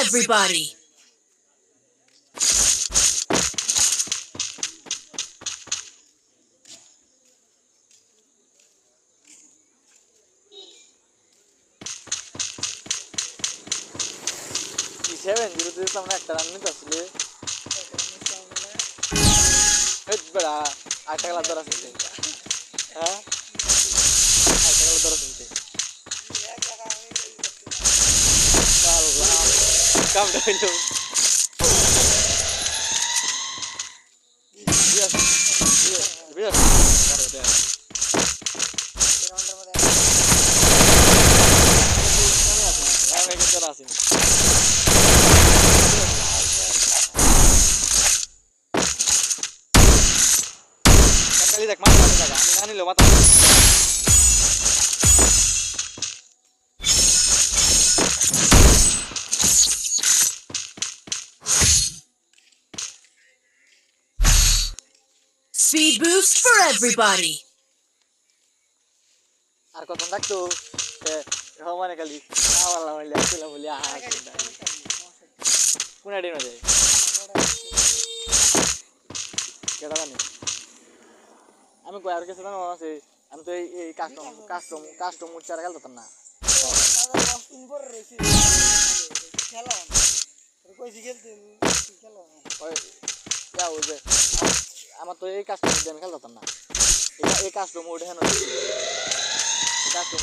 everybody! Seven, you do some like that. It's better. I tell a lot of things. Huh? I tell a lot of things. Come down. Kali tak mata lagi kan? Ani lo mata. Speed boost for everybody! Ar kau tak tu, kau mana kali? Awal awal lihat tu lah boleh ah. Kuna dia mana? Kita kan ni. আমি কই আর কিছু না আছে আমি তো এই custom উচ্চার গেল তো না খেলা কইছি খেলতে খেলা ওই ইয়া ওই যে আমার তো এই কাস্টম আমি খেলতাম না এই কাস্টম ওঠে না কাস্টম